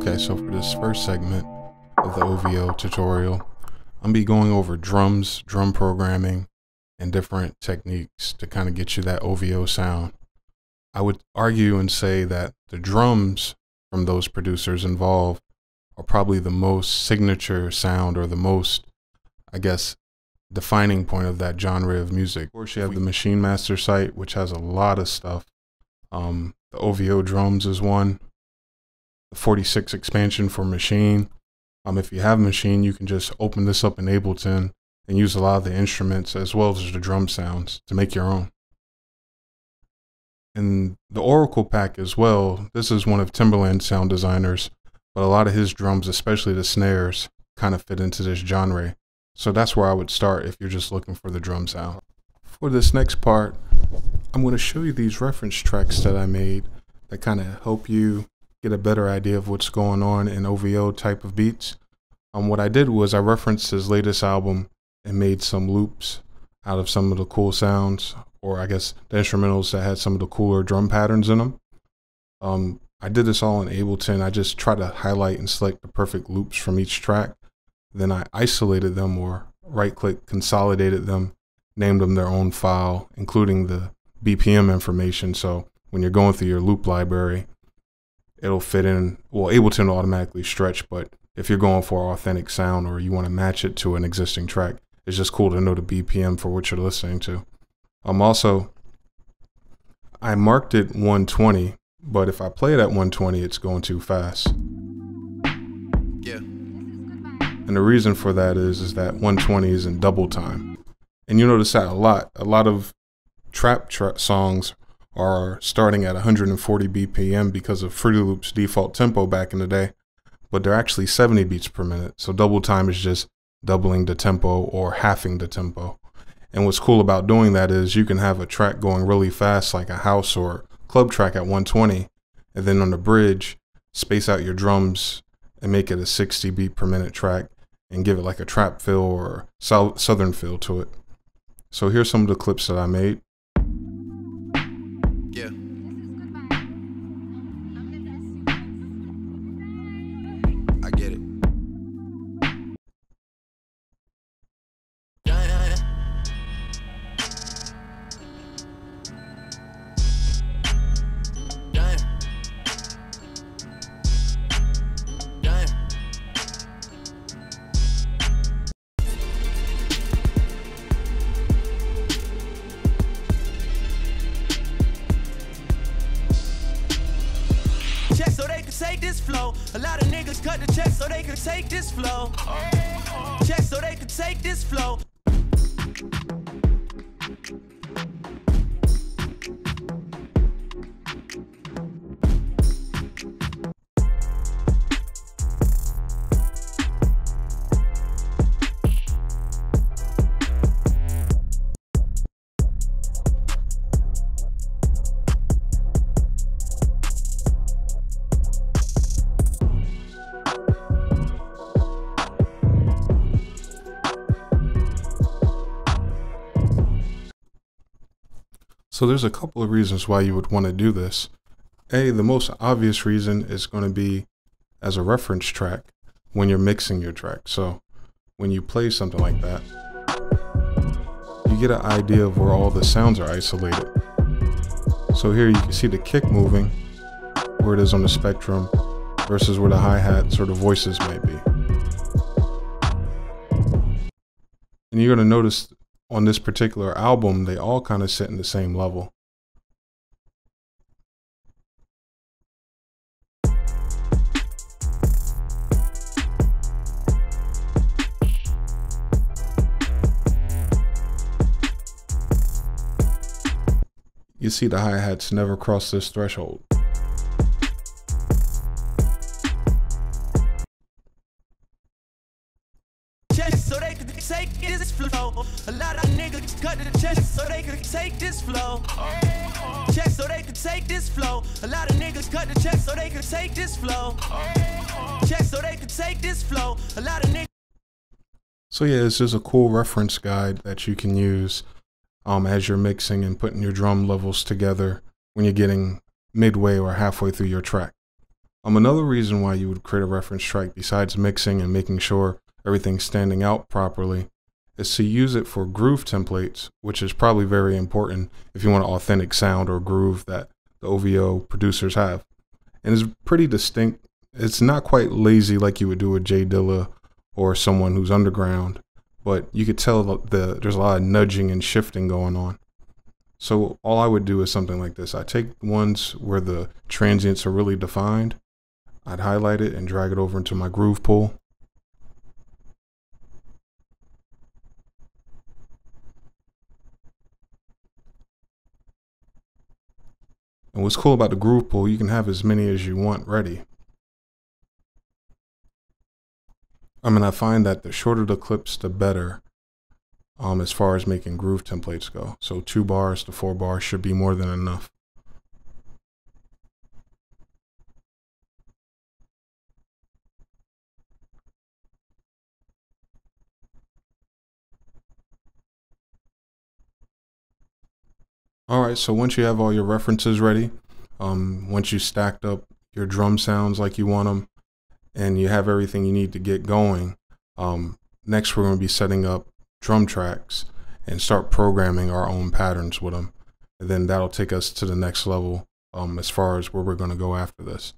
Okay, so for this first segment of the OVO tutorial, I'm gonna be going over drums, drum programming, and different techniques to kind of get you that OVO sound. I would argue and say that the drums from those producers involved are probably the most signature sound, or the most, I guess, defining point of that genre of music. Of course, you have the Maschine Master site, which has a lot of stuff. The OVO drums is one. The 46 expansion for Maschine. If you have Maschine, you can just open this up in Ableton and use a lot of the instruments as well as the drum sounds to make your own. And the Oracle pack as well, this is one of Timbaland's sound designers, but a lot of his drums, especially the snares, kind of fit into this genre. So that's where I would start if you're just looking for the drum sound. For this next part, I'm going to show you these reference tracks that I made that kind of help you get a better idea of what's going on in OVO type of beats. What I did was I referenced his latest album and made some loops out of some of the cool sounds, or I guess the instrumentals that had some of the cooler drum patterns in them. I did this all in Ableton. I just tried to highlight and select the perfect loops from each track. Then I isolated them, or right-click, consolidated them, named them their own file, including the BPM information. So when you're going through your loop library, it'll fit in. Well, Ableton will automatically stretch, but if you're going for authentic sound or you want to match it to an existing track, it's just cool to know the BPM for what you're listening to. Also, I marked it 120, but if I play it at 120, it's going too fast. Yeah. And the reason for that is that 120 is in double time. And you notice that a lot. A lot of trap songs are starting at 140 BPM because of Fruity Loop's default tempo back in the day, but they're actually 70 beats per minute. So double time is just doubling the tempo or halving the tempo. And what's cool about doing that is you can have a track going really fast, like a house or club track at 120, and then on the bridge, space out your drums and make it a 60 beat per minute track and give it like a trap feel or southern feel to it. So here's some of the clips that I made. Yeah. I get it. So they could take this flow. A lot of niggas cut the check so they could take this flow. Check so they could take this flow. So there's a couple of reasons why you would want to do this. The most obvious reason is going to be as a reference track when you're mixing your track. So when you play something like that, you get an idea of where all the sounds are isolated. So here you can see the kick moving, where it is on the spectrum, versus where the hi-hats or the voices might be. And you're going to notice on this particular album, they all kind of sit in the same level. You see the hi-hats never cross this threshold. So they could take this flow. A lot of niggas cut the chest so they could take this flow. Check so they could take this flow. A lot of niggas cut the chest so they could take this flow. Check so they could take this flow. A lot of niggas. So yeah, it's just a cool reference guide that you can use as you're mixing and putting your drum levels together when you're getting midway or halfway through your track. Another reason why you would create a reference track besides mixing and making sure everything's standing out properly is to use it for groove templates, which is probably very important if you want an authentic sound or groove that the OVO producers have. And it's pretty distinct. It's not quite lazy like you would do with J Dilla or someone who's underground, but you could tell there's a lot of nudging and shifting going on. So all I would do is something like this. I take ones where the transients are really defined. I'd highlight it and drag it over into my groove pool. And what's cool about the groove pool, you can have as many as you want ready. I find that the shorter the clips, the better as far as making groove templates go. So 2 bars to 4 bars should be more than enough. All right, so once you have all your references ready, once you stacked up your drum sounds like you want them, and you have everything you need to get going, next we're going to be setting up drum tracks and start programming our own patterns with them. And then that'll take us to the next level as far as where we're going to go after this.